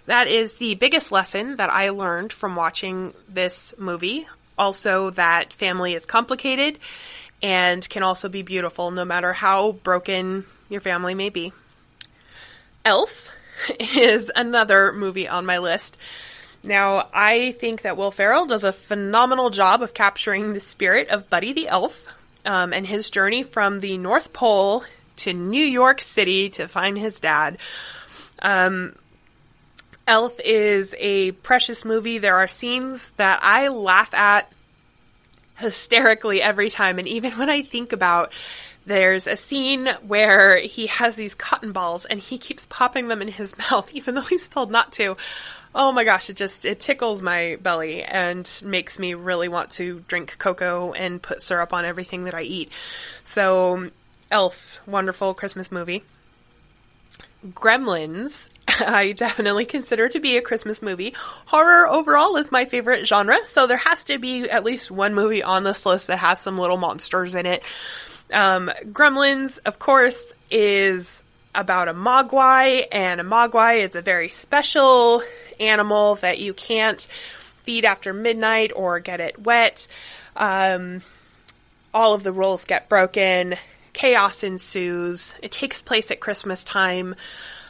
That is the biggest lesson that I learned from watching this movie. Also, that family is complicated and can also be beautiful no matter how broken your family may be. Elf is another movie on my list. Now, I think that Will Ferrell does a phenomenal job of capturing the spirit of Buddy the Elf, and his journey from the North Pole to New York City to find his dad. Elf is a precious movie. There are scenes that I laugh at hysterically every time, and even when I think about, there's a scene where he has these cotton balls and he keeps popping them in his mouth even though he's told not to. Oh my gosh, it tickles my belly and makes me really want to drink cocoa and put syrup on everything that I eat. So, Elf, wonderful Christmas movie. Gremlins, I definitely consider to be a Christmas movie. Horror overall is my favorite genre, so there has to be at least one movie on this list that has some little monsters in it. Gremlins, of course, is about a mogwai, and a mogwai is a very special animal that you can't feed after midnight or get it wet. All of the rules get broken. Chaos ensues. It takes place at Christmas time.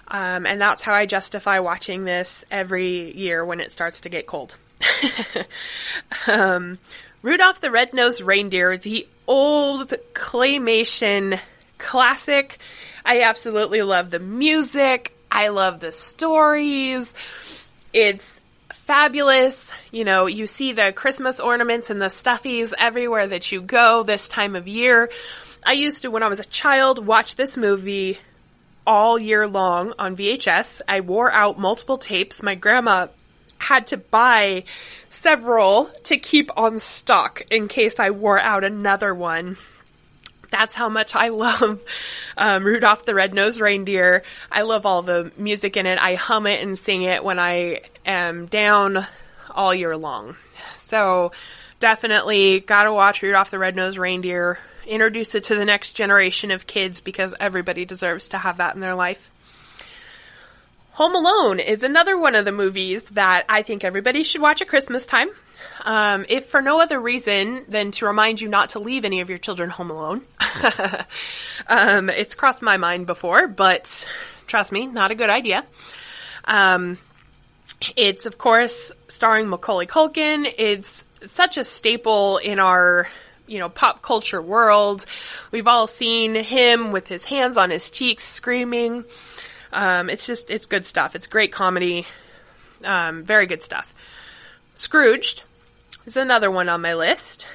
And that's how I justify watching this every year when it starts to get cold. Rudolph the Red-Nosed Reindeer, the old claymation classic. I absolutely love the music. I love the stories. It's fabulous. You know, you see the Christmas ornaments and the stuffies everywhere that you go this time of year. I used to, when I was a child, watch this movie all year long on VHS. I wore out multiple tapes. My grandma had to buy several to keep on stock in case I wore out another one. That's how much I love Rudolph the Red-Nosed Reindeer. I love all the music in it. I hum it and sing it when I am down all year long. So definitely gotta watch Rudolph the Red-Nosed Reindeer. Introduce it to the next generation of kids because everybody deserves to have that in their life. Home Alone is another one of the movies that I think everybody should watch at Christmas time. If for no other reason than to remind you not to leave any of your children home alone. It's crossed my mind before, but trust me, not a good idea. It's, of course, starring Macaulay Culkin. It's such a staple in our pop culture world. We've all seen him with his hands on his cheeks screaming. It's good stuff. It's great comedy. Very good stuff. Scrooged is another one on my list.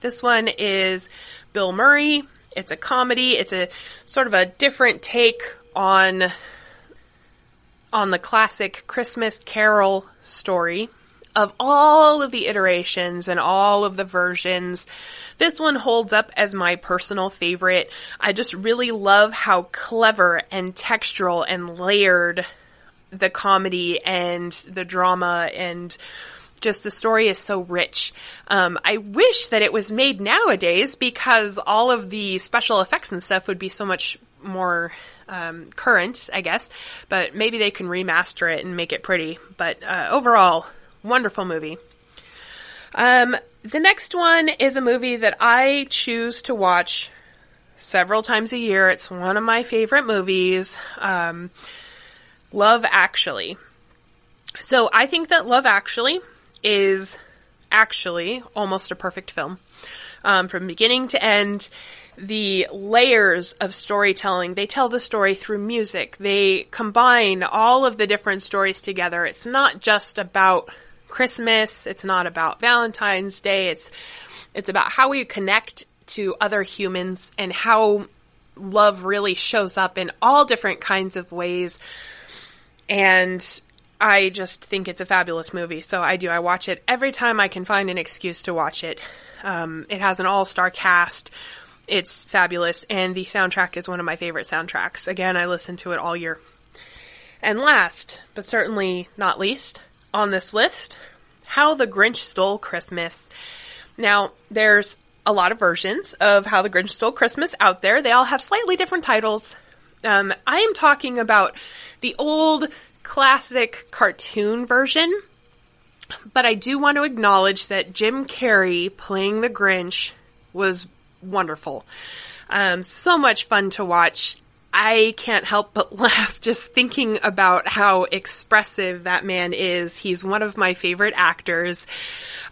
This one is Bill Murray. It's a comedy. It's a sort of a different take on the classic Christmas Carol story. Of all of the iterations and all of the versions, this one holds up as my personal favorite. I just really love how clever and textural and layered the comedy and the drama and just the story is so rich. I wish that it was made nowadays because all of the special effects and stuff would be so much more current, I guess. But maybe they can remaster it and make it pretty. But overall, wonderful movie. The next one is a movie that I choose to watch several times a year. It's one of my favorite movies. Love Actually. So I think that Love Actually is actually almost a perfect film. From beginning to end, the layers of storytelling, they tell the story through music. They combine all of the different stories together. It's not just about Christmas. It's not about Valentine's Day. It's about how we connect to other humans and how love really shows up in all different kinds of ways. And I just think it's a fabulous movie. So I watch it every time I can find an excuse to watch it. It has an all-star cast. It's fabulous. And the soundtrack is one of my favorite soundtracks. Again, I listen to it all year. And last, but certainly not least, on this list, How the Grinch Stole Christmas. Now, there's a lot of versions of How the Grinch Stole Christmas out there. They all have slightly different titles, I am talking about the old classic cartoon version, but I do want to acknowledge that Jim Carrey playing the Grinch was wonderful. So much fun to watch. I can't help but laugh just thinking about how expressive that man is. He's one of my favorite actors.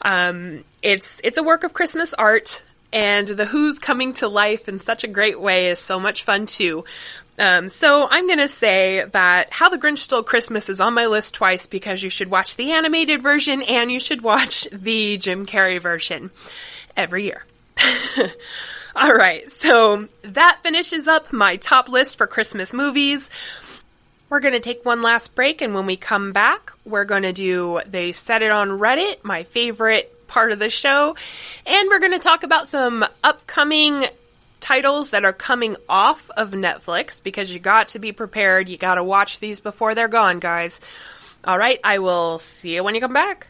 It's a work of Christmas art, and The Who's coming to life in such a great way is so much fun too. So I'm going to say that How the Grinch Stole Christmas is on my list twice because you should watch the animated version and you should watch the Jim Carrey version every year. All right, so that finishes up my top list for Christmas movies. We're going to take one last break, and when we come back, we're going to do They Said It on Reddit, my favorite part of the show, and we're going to talk about some upcoming titles that are coming off of Netflix, because you got to be prepared. You got to watch these before they're gone, guys. All right, I will see you when you come back.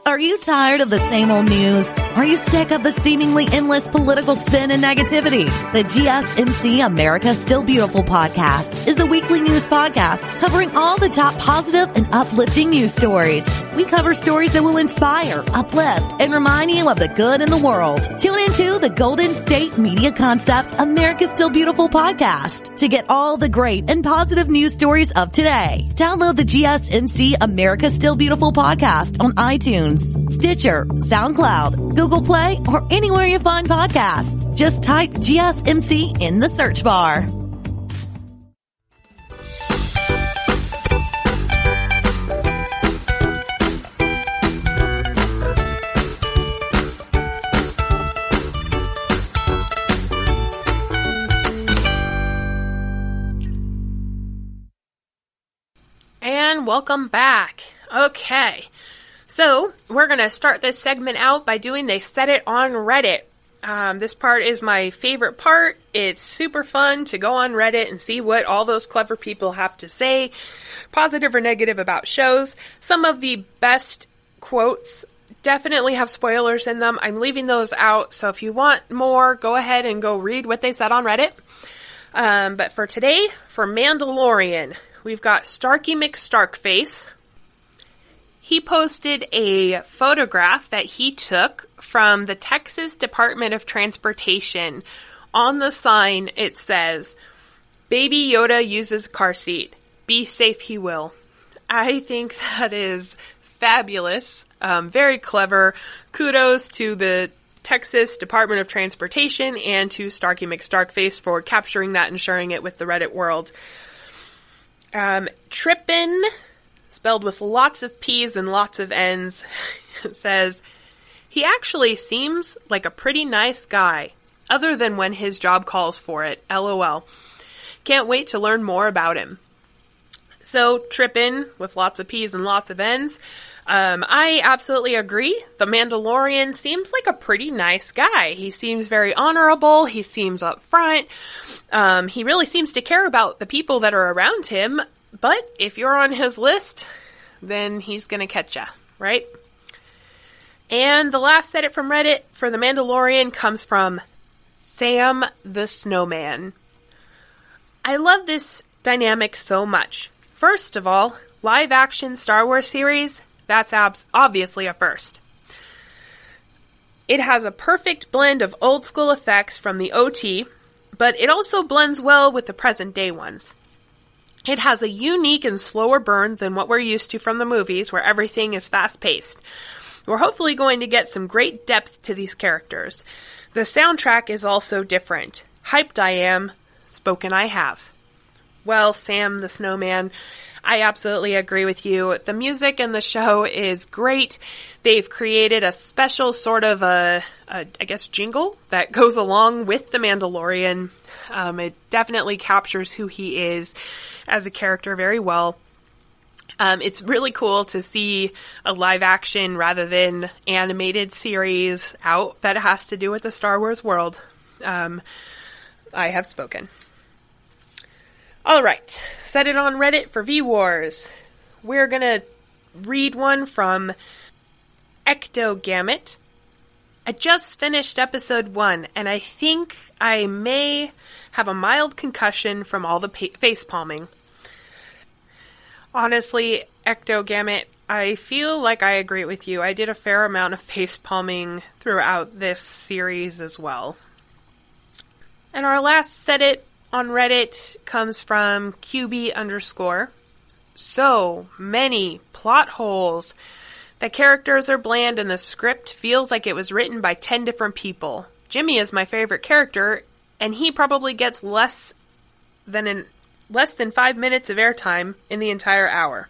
Are you tired of the same old news? Are you sick of the seemingly endless political spin and negativity? The GSMC America Still Beautiful podcast is a weekly news podcast covering all the top positive and uplifting news stories. We cover stories that will inspire, uplift, and remind you of the good in the world. Tune into the Golden State Media Concepts America Still Beautiful podcast to get all the great and positive news stories of today. Download the GSMC America Still Beautiful podcast on iTunes, Stitcher, SoundCloud, Google Play, or anywhere you find podcasts. Just type GSMC in the search bar. And welcome back. Okay. So, we're going to start this segment out by doing They Said It on Reddit. This part is my favorite part. It's super fun to go on Reddit and see what all those clever people have to say, positive or negative, about shows. Some of the best quotes definitely have spoilers in them. I'm leaving those out, so if you want more, go ahead and go read what they said on Reddit. But for today, for Mandalorian, we've got Starky McStarkface. He posted a photograph that he took from the Texas Department of Transportation. On the sign, it says, "Baby Yoda uses car seat. Be safe, he will." I think that is fabulous. Very clever. Kudos to the Texas Department of Transportation and to Starky McStarkface for capturing that and sharing it with the Reddit world. Trippin', spelled with lots of P's and lots of N's, says, "He actually seems like a pretty nice guy, other than when his job calls for it. LOL. Can't wait to learn more about him." So, Trippin', with lots of P's and lots of N's, I absolutely agree. The Mandalorian seems like a pretty nice guy. He seems very honorable. He seems upfront. He really seems to care about the people that are around him. But if you're on his list, then he's going to catch ya, right? And the last Said It from Reddit for The Mandalorian comes from Sam the Snowman. I love this dynamic so much. First of all, live action Star Wars series, that's obviously a first. It has a perfect blend of old school effects from the OT, but it also blends well with the present day ones. It has a unique and slower burn than what we're used to from the movies, where everything is fast-paced. We're hopefully going to get some great depth to these characters. The soundtrack is also different. Hyped I am, spoken I have. Well, Sam the Snowman, I absolutely agree with you. The music in the show is great. They've created a special sort of jingle that goes along with The Mandalorian. It definitely captures who he is as a character very well. It's really cool to see a live action rather than animated series out that has to do with the Star Wars world. I have spoken. All right. Set it on Reddit for V-Wars. We're going to read one from Ectogamut. I just finished episode 1, and I think I may have a mild concussion from all the face palming. Honestly, Ectogamut, I feel like I agree with you. I did a fair amount of face palming throughout this series as well. And our last Said It on Reddit comes from QB_. So many plot holes. The characters are bland and the script feels like it was written by 10 different people. Jimmy is my favorite character, and he probably gets less than 5 minutes of airtime in the entire hour.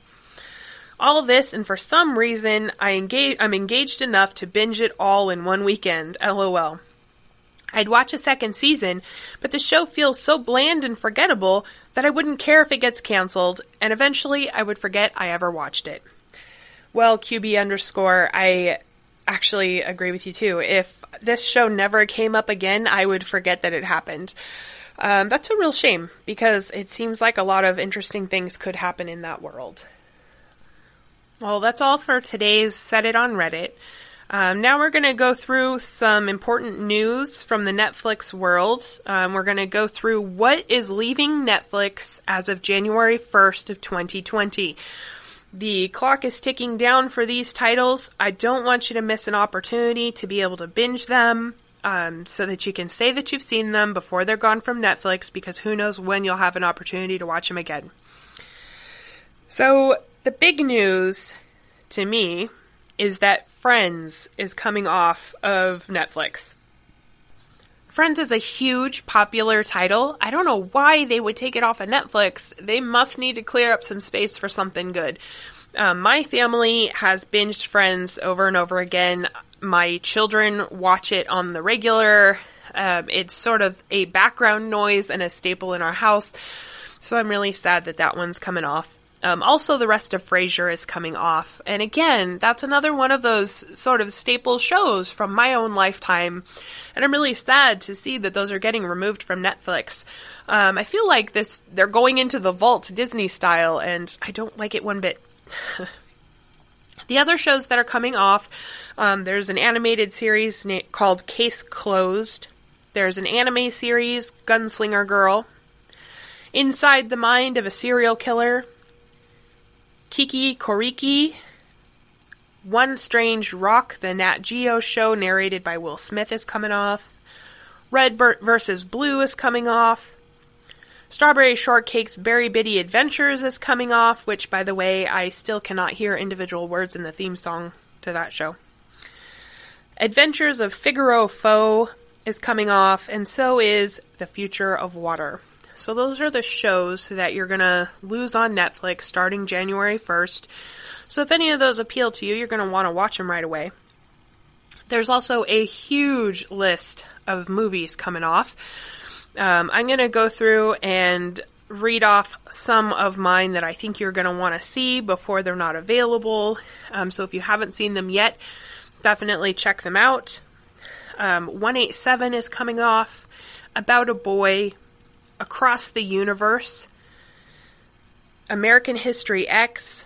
All of this, and for some reason, I'm engaged enough to binge it all in one weekend. LOL. I'd watch a second season, but the show feels so bland and forgettable that I wouldn't care if it gets canceled, and eventually I would forget I ever watched it. Well, QB_, I actually agree with you too. If this show never came up again, I would forget that it happened. That's a real shame, because it seems like a lot of interesting things could happen in that world. Well, that's all for today's Said It on Reddit. Now we're going to go through some important news from the Netflix world. We're going to go through what is leaving Netflix as of January 1st of 2020. The clock is ticking down for these titles. I don't want you to miss an opportunity to be able to binge them, so that you can say that you've seen them before they're gone from Netflix, because who knows when you'll have an opportunity to watch them again. So, the big news to me is that Friends is coming off of Netflix. Friends is a huge, popular title. I don't know why they would take it off of Netflix. They must need to clear up some space for something good. My family has binged Friends over and over again. My children watch it on the regular. It's sort of a background noise and a staple in our house. So I'm really sad that that one's coming off. Also, the rest of Frasier is coming off. And again, that's another one of those sort of staple shows from my own lifetime. And I'm really sad to see that those are getting removed from Netflix. I feel like they're going into the vault Disney style, and I don't like it one bit. The other shows that are coming off, there's an animated series called Case Closed. There's an anime series, Gunslinger Girl. Inside the Mind of a Serial Killer. Kiki Koriki, One Strange Rock, the Nat Geo show narrated by Will Smith, is coming off. Red vs. Blue is coming off. Strawberry Shortcake's Berry Bitty Adventures is coming off, which, by the way, I still cannot hear individual words in the theme song to that show. Adventures of Figaro Foe is coming off, and so is The Future of Water. So those are the shows that you're going to lose on Netflix starting January 1st. So if any of those appeal to you, you're going to want to watch them right away. There's also a huge list of movies coming off. I'm going to go through and read off some of mine that I think you're going to want to see before they're not available. So if you haven't seen them yet, definitely check them out. 187 is coming off. About a Boy. Across the Universe, American History X,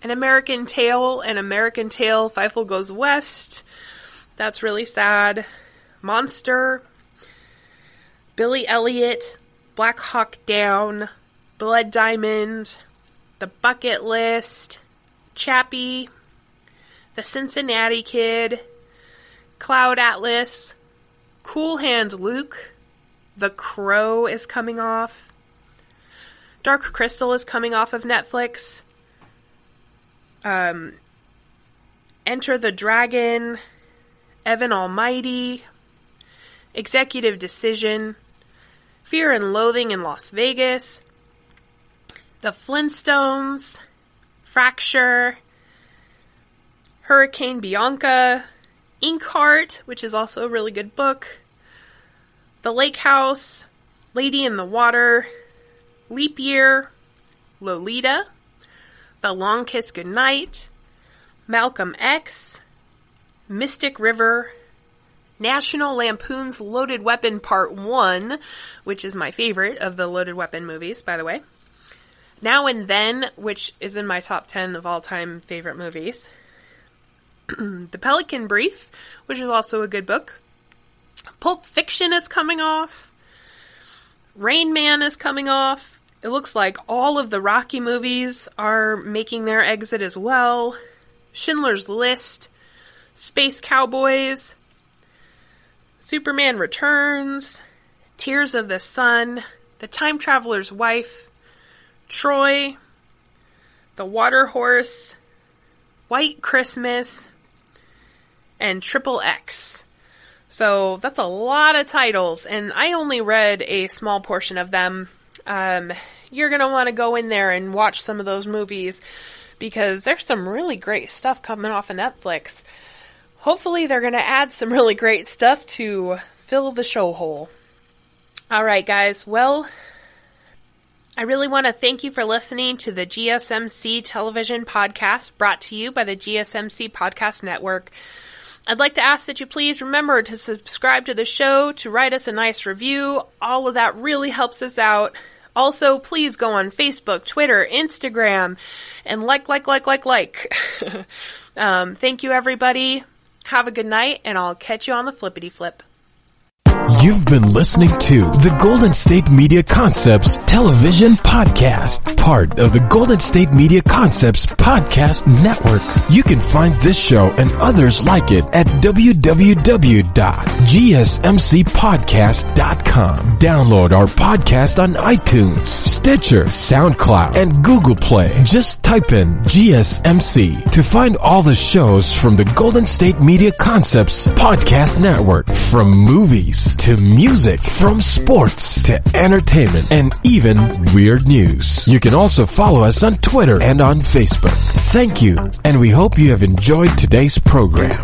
An American Tail, and American Tail, Feifel Goes West. That's really sad. Monster, Billy Elliot, Black Hawk Down, Blood Diamond, The Bucket List, Chappie, The Cincinnati Kid, Cloud Atlas, Cool Hand Luke, The Crow is coming off. Dark Crystal is coming off of Netflix. Enter the Dragon. Evan Almighty. Executive Decision. Fear and Loathing in Las Vegas. The Flintstones. Fracture. Hurricane Bianca. Inkheart, which is also a really good book. The Lake House, Lady in the Water, Leap Year, Lolita, The Long Kiss Goodnight, Malcolm X, Mystic River, National Lampoon's Loaded Weapon Part 1, which is my favorite of the Loaded Weapon movies, by the way. Now and Then, which is in my top 10 of all-time favorite movies. The Pelican Brief, which is also a good book. Pulp Fiction is coming off. Rain Man is coming off. It looks like all of the Rocky movies are making their exit as well. Schindler's List, Space Cowboys, Superman Returns, Tears of the Sun, The Time Traveler's Wife, Troy, The Water Horse, White Christmas, and Triple X. So that's a lot of titles, and I only read a small portion of them. You're going to want to go in there and watch some of those movies because there's some really great stuff coming off of Netflix. Hopefully they're going to add some really great stuff to fill the show hole. Alright guys, well, I really want to thank you for listening to the GSMC television podcast brought to you by the GSMC Podcast Network. I'd like to ask that you please remember to subscribe to the show, to write us a nice review. All of that really helps us out. Also, please go on Facebook, Twitter, Instagram, and like. Thank you, everybody. Have a good night, and I'll catch you on the flippity flip. You've been listening to the Golden State Media Concepts television podcast, part of the Golden State Media Concepts podcast network. You can find this show and others like it at www.gsmcpodcast.com. Download our podcast on iTunes, Stitcher, SoundCloud, and Google Play. Just type in GSMC to find all the shows from the Golden State Media Concepts podcast network, from movies to music, from sports to entertainment, and even weird news. You can also follow us on Twitter and on Facebook. Thank you, and we hope you have enjoyed today's program.